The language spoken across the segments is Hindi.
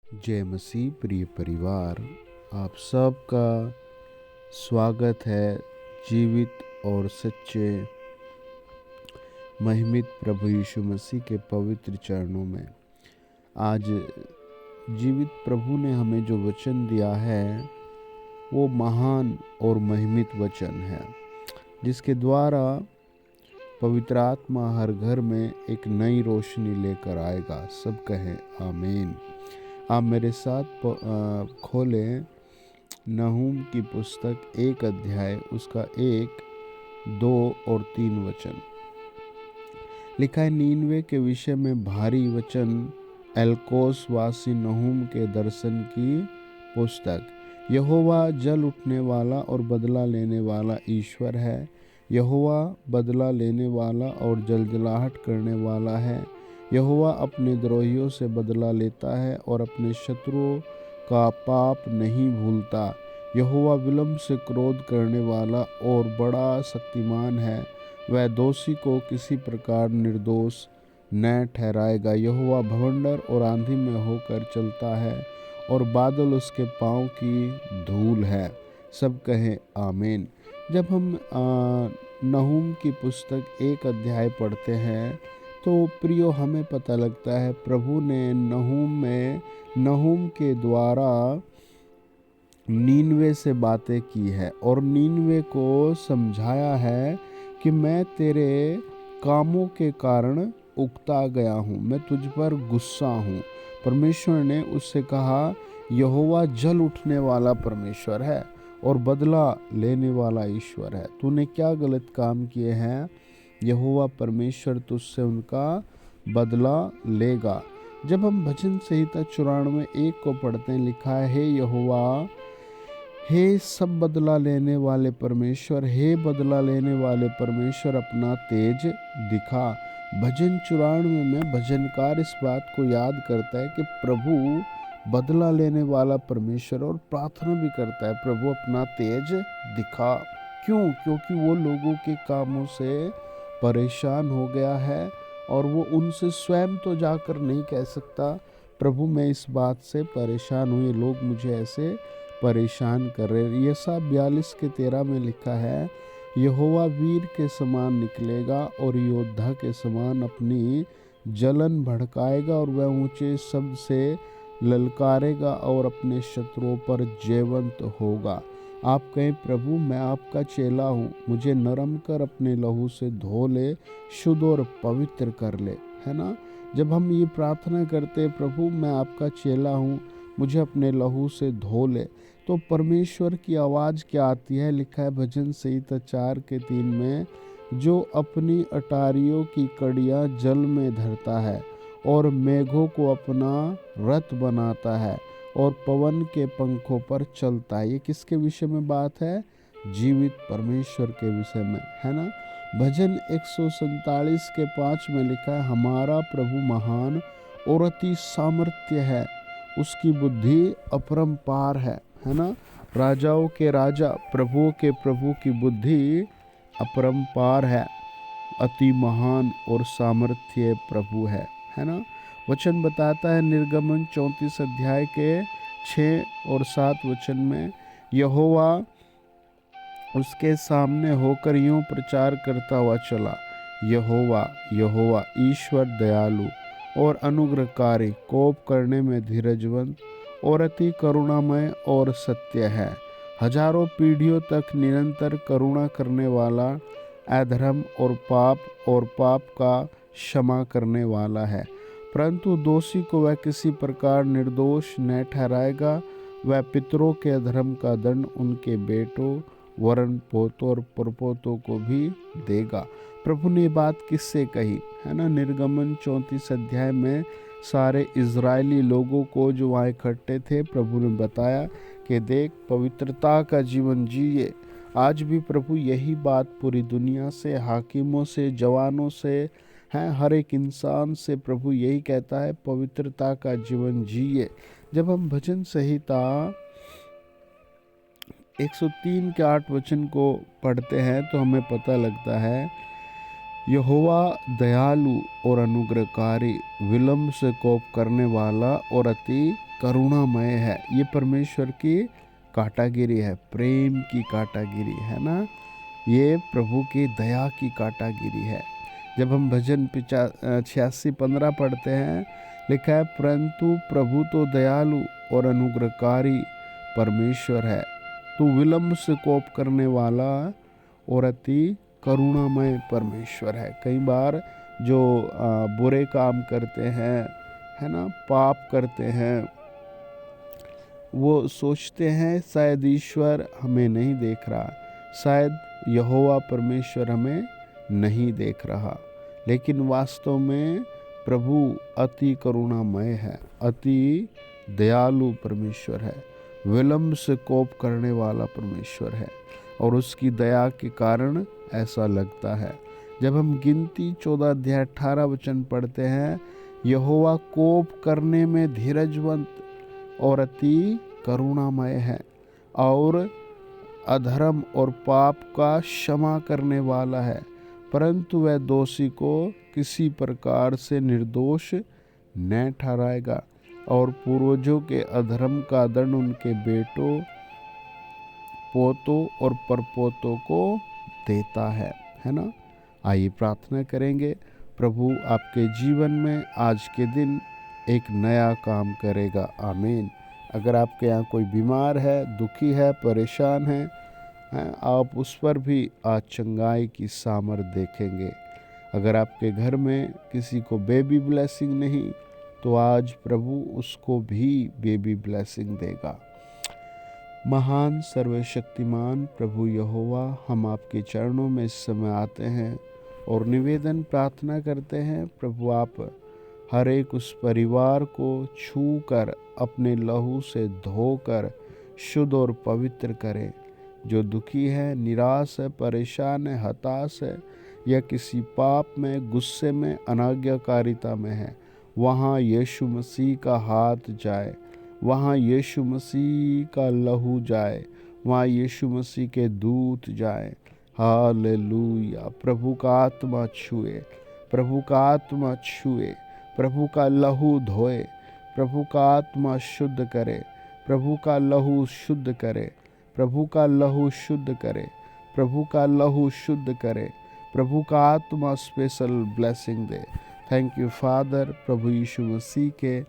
जय मसीह प्रिय परिवार, आप सबका स्वागत है जीवित और सच्चे महिमित प्रभु यीशु मसीह के पवित्र चरणों में। आज जीवित प्रभु ने हमें जो वचन दिया है वो महान और महिमित वचन है, जिसके द्वारा पवित्र आत्मा हर घर में एक नई रोशनी लेकर आएगा। सब कहें आमीन। आप मेरे साथ खोलें नहूम की पुस्तक 1 अध्याय, उसका 1, 2 और 3 वचन। लिखा है, नीनवे के विषय में भारी वचन, एल्कोस वासी नहूम के दर्शन की पुस्तक। यहोवा जल उठने वाला और बदला लेने वाला ईश्वर है। यहोवा बदला लेने वाला और जलजलाहट करने वाला है। यहोवा अपने द्रोहियों से बदला लेता है और अपने शत्रुओं का पाप नहीं भूलता। यहोवा विलम्ब से क्रोध करने वाला और बड़ा शक्तिमान है। वह दोषी को किसी प्रकार निर्दोष न ठहराएगा। यहोवा भवंडर और आंधी में होकर चलता है और बादल उसके पाँव की धूल है। सब कहें आमीन। जब हम नहूम की पुस्तक 1 अध्याय पढ़ते हैं तो प्रियो हमें पता लगता है प्रभु ने नहूम के द्वारा नीनवे से बातें की है और नीनवे को समझाया है कि मैं तेरे कामों के कारण उकता गया हूँ, मैं तुझ पर गुस्सा हूँ। परमेश्वर ने उससे कहा, यहोवा जल उठने वाला परमेश्वर है और बदला लेने वाला ईश्वर है। तूने क्या गलत काम किए हैं? यहोवा परमेश्वर तुझसे उनका बदला लेगा। जब हम भजन संहिता 94:1 को पढ़ते हैं, लिखा है, हे यहोवा, हे सब बदला लेने वाले परमेश्वर, हे बदला लेने वाले परमेश्वर, अपना तेज दिखा। भजन 94 में भजनकार इस बात को याद करता है कि प्रभु बदला लेने वाला परमेश्वर, और प्रार्थना भी करता है, प्रभु अपना तेज दिखा। क्यों? क्योंकि वो लोगों के कामों से परेशान हो गया है और वो उनसे स्वयं तो जाकर नहीं कह सकता, प्रभु मैं इस बात से परेशान हूँ, ये लोग मुझे ऐसे परेशान कर रहे। यशायाह 42:13 में लिखा है, यहोवा वीर के समान निकलेगा और योद्धा के समान अपनी जलन भड़काएगा और वह ऊंचे शब्द से ललकारेगा और अपने शत्रुओं पर जयवंत होगा। आप कहें, प्रभु मैं आपका चेला हूँ, मुझे नरम कर अपने लहू से धो ले, शुद्ध और पवित्र कर ले, है ना। जब हम ये प्रार्थना करते, प्रभु मैं आपका चेला हूँ, मुझे अपने लहू से धो ले, तो परमेश्वर की आवाज़ क्या आती है? लिखा है भजन संहिता 4:3 में, जो अपनी अटारियों की कड़ियाँ जल में धरता है और मेघों को अपना रथ बनाता है और पवन के पंखों पर चलता है। ये किसके विषय में बात है? जीवित परमेश्वर के विषय में, है ना। भजन 147:5 में लिखा है, हमारा प्रभु महान और अति सामर्थ्य है, उसकी बुद्धि अपरंपार है ना। राजाओं के राजा, प्रभुओं के प्रभु की बुद्धि अपरंपार है, अति महान और सामर्थ्य प्रभु है ना। वचन बताता है निर्गमन 34 अध्याय के 6 और 7 वचन में, यहोवा उसके सामने होकर यूं प्रचार करता हुआ चला, यहोवा यहोवा ईश्वर दयालु और अनुग्रहकारी, कोप करने में धीरजवंत और अति करुणामय और सत्य है, हजारों पीढ़ियों तक निरंतर करुणा करने वाला, अधर्म और पाप का क्षमा करने वाला है, परंतु दोषी को वह किसी प्रकार निर्दोष न ठहराएगा। वह पितरों के अधर्म का दंड उनके बेटों वरन पोतों और परपोतों को भी देगा। प्रभु ने बात किससे कही, है ना। निर्गमन 34 अध्याय में सारे इजरायली लोगों को जो वहाँ इकट्ठे थे, प्रभु ने बताया कि देख, पवित्रता का जीवन जिए। आज भी प्रभु यही बात पूरी दुनिया से, हाकिमों से, जवानों से, हैं, हर एक इंसान से प्रभु यही कहता है, पवित्रता का जीवन जिए। जब हम भजन संहिता 103:8 वचन को पढ़ते हैं तो हमें पता लगता है, यहोवा दयालु और अनुग्रहकारी, विलम्ब से कोप करने वाला और अति करुणामय है। ये परमेश्वर की काटागिरी है, प्रेम की काटागिरी है ना। ये प्रभु की दया की काटागिरी है। जब हम भजन 86:15 पढ़ते हैं, लिखा है, परंतु प्रभु तो दयालु और अनुग्रहकारी परमेश्वर है, तू विलंब से कोप करने वाला और अति करुणामय परमेश्वर है। कई बार जो बुरे काम करते हैं, है ना, पाप करते हैं, वो सोचते हैं शायद ईश्वर हमें नहीं देख रहा, शायद यहोवा परमेश्वर हमें नहीं देख रहा। लेकिन वास्तव में प्रभु अति करुणामय है, अति दयालु परमेश्वर है, विलंब से कोप करने वाला परमेश्वर है, और उसकी दया के कारण ऐसा लगता है। जब हम गिनती 14:18 पढ़ते हैं, यहोवा कोप करने में धीरजवंत और अति करुणामय है, और अधर्म और पाप का क्षमा करने वाला है, परंतु वह दोषी को किसी प्रकार से निर्दोष न ठहराएगा, और पूर्वजों के अधर्म का दंड उनके बेटों, पोतों और परपोतों को देता है ना। आइए प्रार्थना करेंगे। प्रभु आपके जीवन में आज के दिन एक नया काम करेगा, आमीन। अगर आपके यहाँ कोई बीमार है, दुखी है, परेशान है, आप उस पर भी आज चंगाई की सामर्थ देखेंगे। अगर आपके घर में किसी को बेबी ब्लेसिंग नहीं, तो आज प्रभु उसको भी बेबी ब्लेसिंग देगा। महान सर्वशक्तिमान प्रभु यहोवा, हम आपके चरणों में इस समय आते हैं और निवेदन प्रार्थना करते हैं, प्रभु आप हर एक उस परिवार को छू कर अपने लहू से धोकर शुद्ध और पवित्र करें, जो दुखी है, निराश है, परेशान है, हताश है, या किसी पाप में, गुस्से में, अनाज्ञाकारिता में है। वहाँ यीशु मसीह का हाथ जाए, वहाँ यीशु मसीह का लहू जाए, वहाँ यीशु मसीह के दूत जाए। हालेलुया। प्रभु का आत्मा छुए, प्रभु का आत्मा छुए, प्रभु का लहू धोए, प्रभु का आत्मा शुद्ध करे, प्रभु का लहू शुद्ध करे, प्रभु का लहू शुद्ध करे, प्रभु का लहू शुद्ध करे, प्रभु का आत्मा स्पेशल ब्लेसिंग दे। Thank you father. प्रभु यीशु मसीह के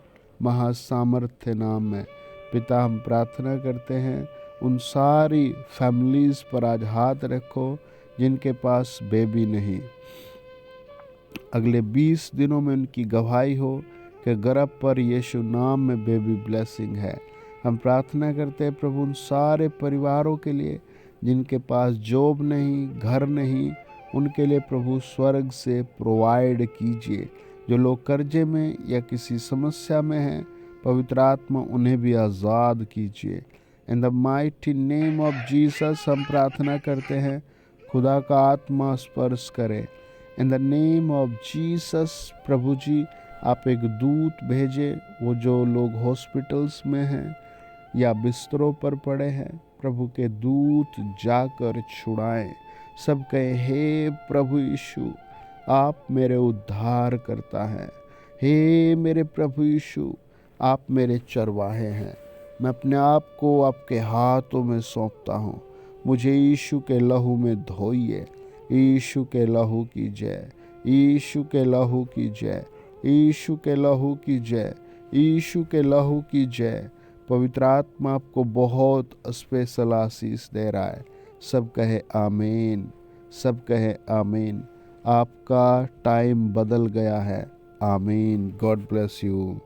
महासामर्थ्य नाम में पिता हम प्रार्थना करते हैं, उन सारी फैमिलीज़ पर आज हाथ रखो जिनके पास बेबी नहीं। अगले 20 दिनों में उनकी गवाही हो कि गर्भ पर यीशु नाम में बेबी ब्लेसिंग है। हम प्रार्थना करते हैं प्रभु उन सारे परिवारों के लिए जिनके पास जॉब नहीं, घर नहीं, उनके लिए प्रभु स्वर्ग से प्रोवाइड कीजिए। जो लोग कर्जे में या किसी समस्या में हैं, पवित्र आत्मा उन्हें भी आज़ाद कीजिए। In the mighty name of Jesus हम प्रार्थना करते हैं, खुदा का आत्मा स्पर्श करे। In the name of Jesus प्रभु जी आप एक दूत भेजे, वो जो लोग हॉस्पिटल्स में हैं या बिस्तरों पर पड़े हैं, प्रभु के दूत जाकर छुड़ाएं। सब कहे, हे प्रभु यीशु आप मेरे उद्धार करता है, हे मेरे प्रभु यीशु आप मेरे चरवाहे हैं। मैं अपने आप को आपके हाथों में सौंपता हूँ, मुझे यीशु के लहू में धोइए। यीशु के लहू की जय, यीशु के लहू की जय, यीशु के लहू की जय, यीशु के लहू की जय। पवित्र आत्मा आपको बहुत स्पेशल आशीष दे रहा है। सब कहे आमीन, सब कहे आमीन। आपका टाइम बदल गया है। आमीन। God bless you.